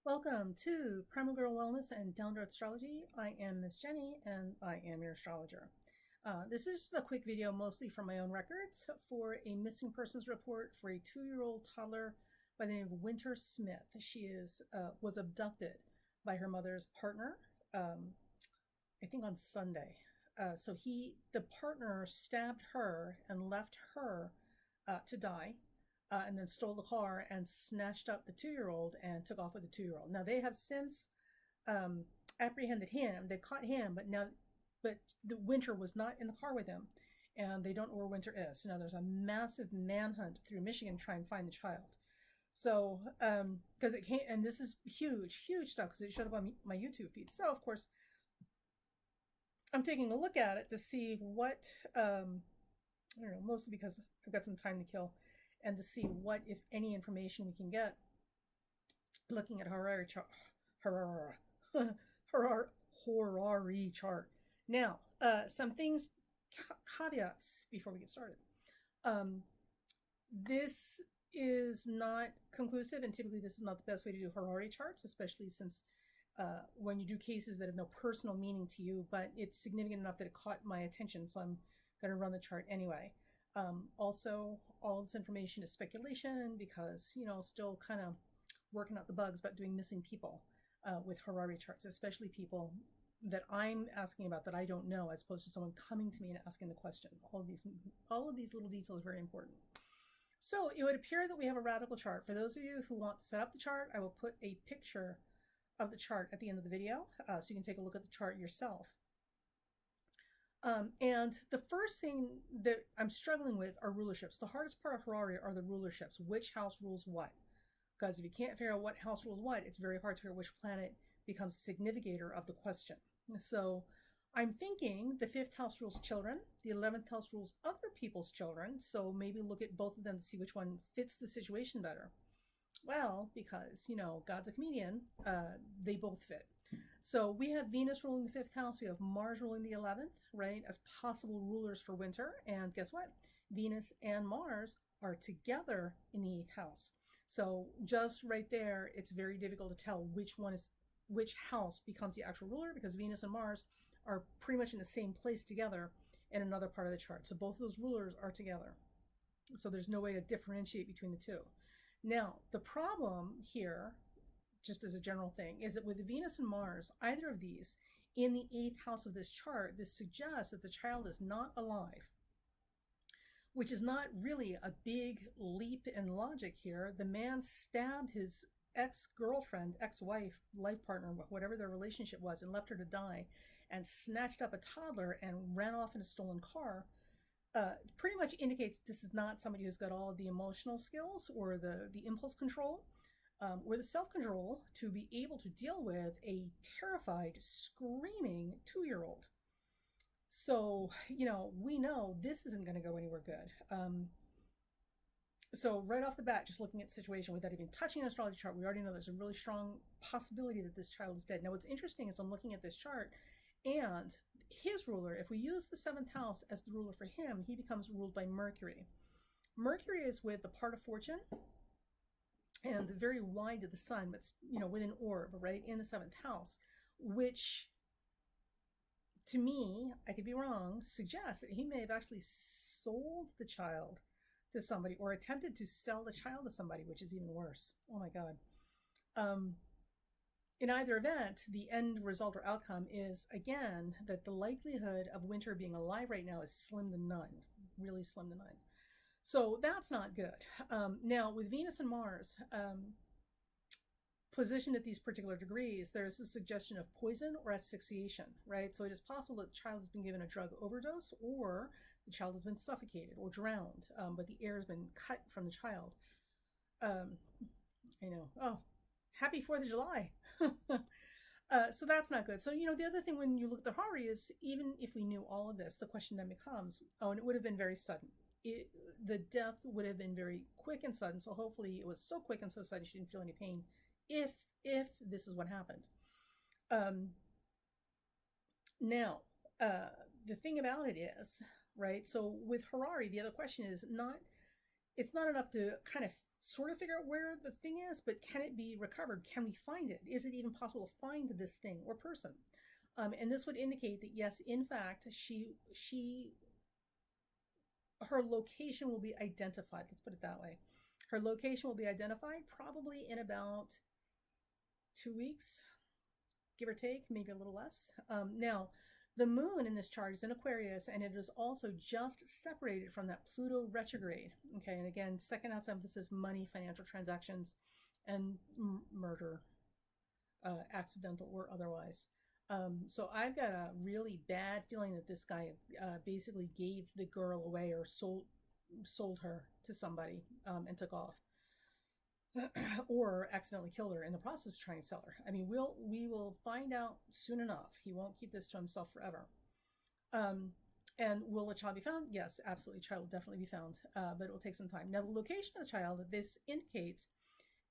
Welcome to Primal Girl Wellness and Down to Earth Astrology. I am Miss Jenny and I am your astrologer. This is just a quick video, mostly from my own records, for a missing persons report for a 2-year-old toddler by the name of Wynter Smith. She was abducted by her mother's partner, I think on Sunday. So the partner stabbed her and left her to die. And then stole the car and snatched up the 2-year-old and took off with the 2-year-old. Now they have since apprehended him. They caught him, but the Wynter was not in the car with him, and they don't know where Wynter is. So now there's a massive manhunt through Michigan to try and find the child. So because it can't, and this is huge stuff because it showed up on my YouTube feed. So of course, I'm taking a look at it to see what I don't know, mostly because I've got some time to kill, and to see what, if any, information we can get looking at horary chart. Now, some things, caveats before we get started. This is not conclusive, and typically this is not the best way to do horary charts, especially since when you do cases that have no personal meaning to you, but it's significant enough that it caught my attention, so I'm going to run the chart anyway. Also, all of this information is speculation because, still kind of working out the bugs about doing missing people with horary charts, especially people that I'm asking about that I don't know, as opposed to someone coming to me and asking the question. All of these little details are very important. So it would appear that we have a radical chart. For those of you who want to set up the chart, I will put a picture of the chart at the end of the video, so you can take a look at the chart yourself. And the first thing that I'm struggling with are rulerships. The hardest part of horary are the rulerships. Which house rules what? Because if you can't figure out what house rules what, it's very hard to figure out which planet becomes significator of the question. So I'm thinking the 5th house rules children, the 11th house rules other people's children. So maybe look at both of them to see which one fits the situation better. Well, because, God's a comedian, they both fit. So we have Venus ruling the 5th house, we have Mars ruling the 11th, right, as possible rulers for Wynter. And guess what? Venus and Mars are together in the 8th house. So just right there, it's very difficult to tell which house becomes the actual ruler, because Venus and Mars are pretty much in the same place together in another part of the chart. So both of those rulers are together. So there's no way to differentiate between the two. Now, the problem here, just as a general thing, is that with Venus and Mars, either of these, in the 8th house of this chart, this suggests that the child is not alive, which is not really a big leap in logic here. The man stabbed his ex-girlfriend, ex-wife, life partner, whatever their relationship was, and left her to die, and snatched up a toddler and ran off in a stolen car. Pretty much indicates this is not somebody who's got all of the emotional skills or the impulse control or the self-control to be able to deal with a terrified, screaming 2-year-old. So, we know this isn't going to go anywhere good. So right off the bat, just looking at the situation without even touching an astrology chart, we already know there's a really strong possibility that this child is dead. Now, what's interesting is I'm looking at this chart, and his ruler, if we use the 7th house as the ruler for him, he becomes ruled by Mercury. Mercury is with the part of fortune and very wide to the sun, but within orb, right, in the 7th house, which to me, I could be wrong, suggests that he may have actually sold the child to somebody or attempted to sell the child to somebody, which is even worse. Oh my God. In either event, the end result or outcome is, again, that the likelihood of Wynter being alive right now is slim to none, really slim to none. So that's not good. Now, with Venus and Mars positioned at these particular degrees, there's a suggestion of poison or asphyxiation, right? So it is possible that the child has been given a drug overdose, or the child has been suffocated or drowned, but the air has been cut from the child. Oh, happy 4th of July. So that's not good. So, the other thing when you look at the horary is, even if we knew all of this, the question then becomes, and it would have been very sudden. The death would have been very quick and sudden. So hopefully it was so quick and so sudden she didn't feel any pain, if this is what happened. Now, the thing about it is, right, so with horary, the other question is it's not enough to kind of sort of figure out where the thing is, but can it be recovered? Can we find it? Is it even possible to find this thing or person? And this would indicate that yes, in fact, her location will be identified. Let's put it that way. Her location will be identified probably in about 2 weeks, give or take, maybe a little less. Now, the moon in this chart is in Aquarius, and it is also just separated from that Pluto retrograde. Okay, and again, second house emphasis, money, financial transactions, and murder, accidental or otherwise. So I've got a really bad feeling that this guy basically gave the girl away or sold her to somebody and took off. Or accidentally killed her in the process of trying to sell her. I mean, we will find out soon enough. He won't keep this to himself forever. And will a child be found? Yes, absolutely. Child will definitely be found, but it will take some time. Now, the location of the child, this indicates,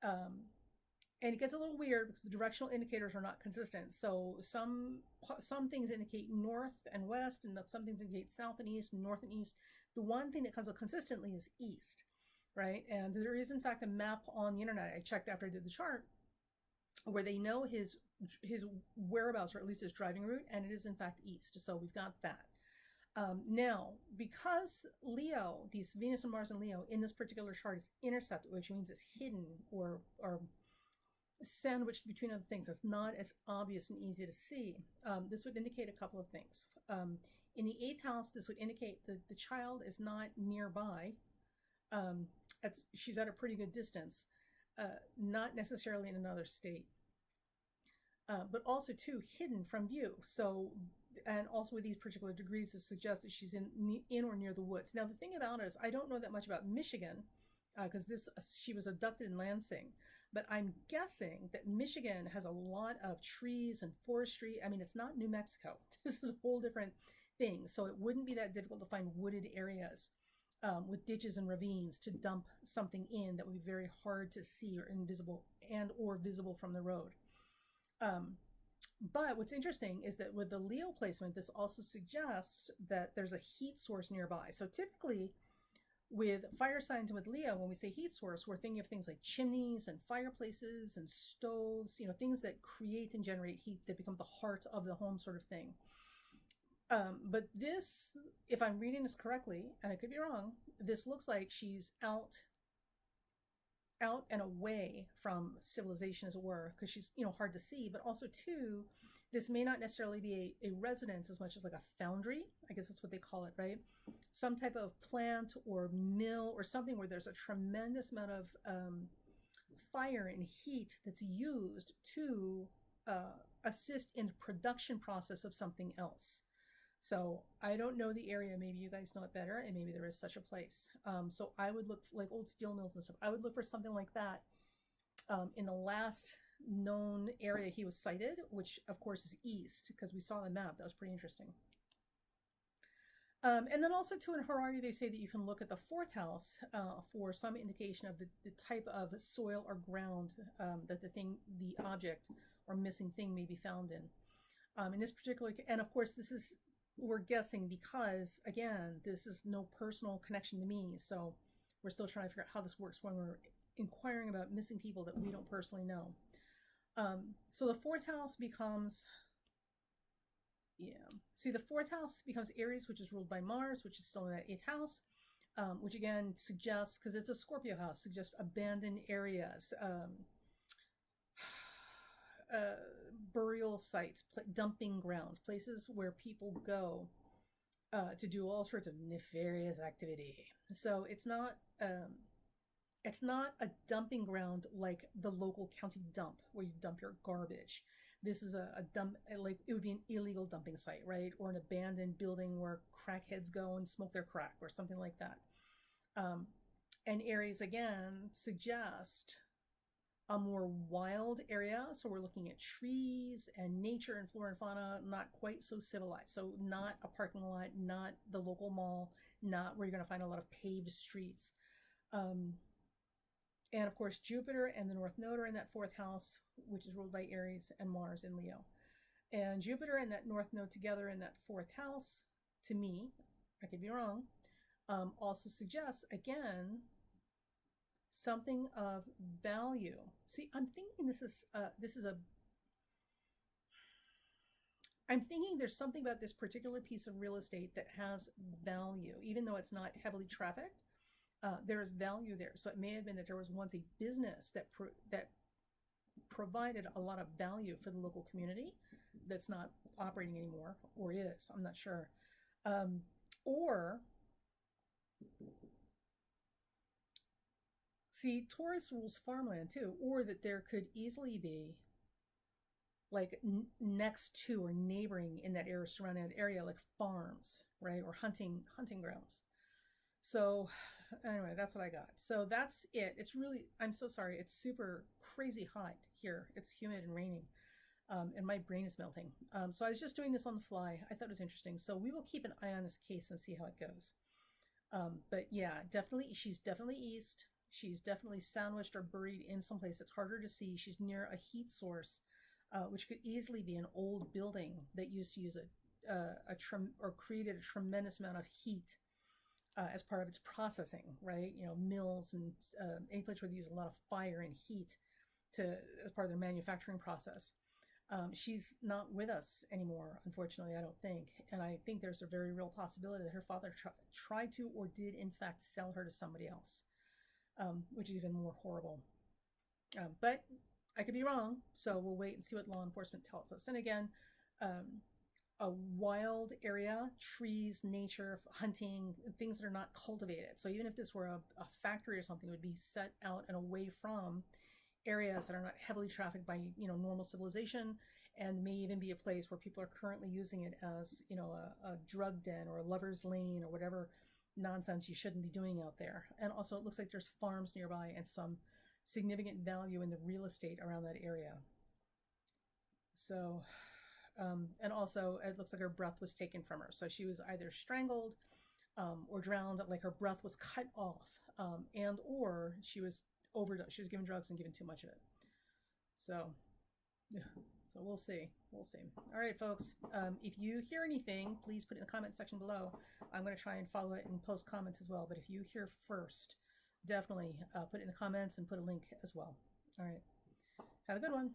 and it gets a little weird because the directional indicators are not consistent. So some things indicate north and west, and some things indicate south and east, and north and east. The one thing that comes up consistently is east. Right, and there is in fact a map on the internet I checked after I did the chart where they know his whereabouts, or at least his driving route, and it is in fact east. So we've got that. Now, because Leo, these Venus and Mars and Leo in this particular chart is intercepted, which means it's hidden or sandwiched between other things. It's not as obvious and easy to see. This would indicate a couple of things. In the 8th house, this would indicate that the child is not nearby. She's at a pretty good distance, not necessarily in another state, but also too hidden from view. So, and also with these particular degrees, it suggests that she's in or near the woods. Now, the thing about it is, I don't know that much about Michigan because she was abducted in Lansing, but I'm guessing that Michigan has a lot of trees and forestry. I mean, it's not New Mexico. This is a whole different thing. So it wouldn't be that difficult to find wooded areas. With ditches and ravines to dump something in that would be very hard to see or invisible or visible from the road. But what's interesting is that with the Leo placement, this also suggests that there's a heat source nearby. So typically with fire signs and with Leo, when we say heat source, we're thinking of things like chimneys and fireplaces and stoves, things that create and generate heat that become the heart of the home sort of thing. But this, if I'm reading this correctly, and I could be wrong, this looks like she's out and away from civilization, as it were, because she's, hard to see, but also too, this may not necessarily be a residence as much as like a foundry. I guess that's what they call it, right? Some type of plant or mill or something where there's a tremendous amount of fire and heat that's used to assist in the production process of something else. So I don't know the area. Maybe you guys know it better, and maybe there is such a place. So I would look for, like old steel mills and stuff. I would look for something like that in the last known area he was sighted, which of course is east, because we saw the map. That was pretty interesting. And then also too in horary, they say that you can look at the 4th house for some indication of the type of soil or ground that the object or missing thing may be found in. In this particular, and of course this is, we're guessing because, again, this is no personal connection to me. So we're still trying to figure out how this works when we're inquiring about missing people that we don't personally know. So the 4th house becomes, the 4th house becomes Aries, which is ruled by Mars, which is still in that 8th house, which again suggests, because it's a Scorpio house, suggests abandoned areas, burial sites, dumping grounds, places where people go to do all sorts of nefarious activity. So it's not a dumping ground like the local county dump where you dump your garbage. This is a dump, like it would be an illegal dumping site, right? Or an abandoned building where crackheads go and smoke their crack or something like that. And Aries, again, suggest a more wild area. So we're looking at trees and nature and flora and fauna, not quite so civilized. So not a parking lot, not the local mall, not where you're going to find a lot of paved streets. And of course, Jupiter and the North Node are in that 4th house, which is ruled by Aries and Mars in Leo. And Jupiter and that North Node together in that 4th house, to me, I could be wrong, also suggests, again, something of value. See, I'm thinking this is a I'm thinking there's something about this particular piece of real estate that has value, even though it's not heavily trafficked. There is value there. So it may have been that there was once a business that provided a lot of value for the local community that's not operating anymore, or is. I'm not sure. Or see, Taurus rules farmland too, or that there could easily be like next to or neighboring in that area, surrounding that area, like farms, right, or hunting grounds. So anyway, that's what I got. So that's it. It's really, I'm so sorry. It's super crazy hot here. It's humid and raining. And my brain is melting. So I was just doing this on the fly. I thought it was interesting. So we will keep an eye on this case and see how it goes. But yeah, definitely, she's definitely east. She's definitely sandwiched or buried in some place that's harder to see. She's near a heat source, which could easily be an old building that used to use or created a tremendous amount of heat as part of its processing, right? You know, mills and any place where they use a lot of fire and heat as part of their manufacturing process. She's not with us anymore, unfortunately, I don't think. And I think there's a very real possibility that her father tried to or did, in fact, sell her to somebody else, which is even more horrible. But I could be wrong, so we'll wait and see what law enforcement tells us. And again, a wild area, trees, nature, hunting, things that are not cultivated. So even if this were a factory or something, it would be set out and away from areas that are not heavily trafficked by, you know, normal civilization, and may even be a place where people are currently using it as, you know, a drug den or a lover's lane or whatever nonsense you shouldn't be doing out there. And also it looks like there's farms nearby and some significant value in the real estate around that area. So and also it looks like her breath was taken from her, so she was either strangled or drowned, like her breath was cut off, and or she was overdosed. She was given drugs and given too much of it. So, yeah. So we'll see. We'll see. All right, folks. If you hear anything, please put it in the comment section below. I'm going to try and follow it and post comments as well. But if you hear first, definitely put it in the comments and put a link as well. All right. Have a good one.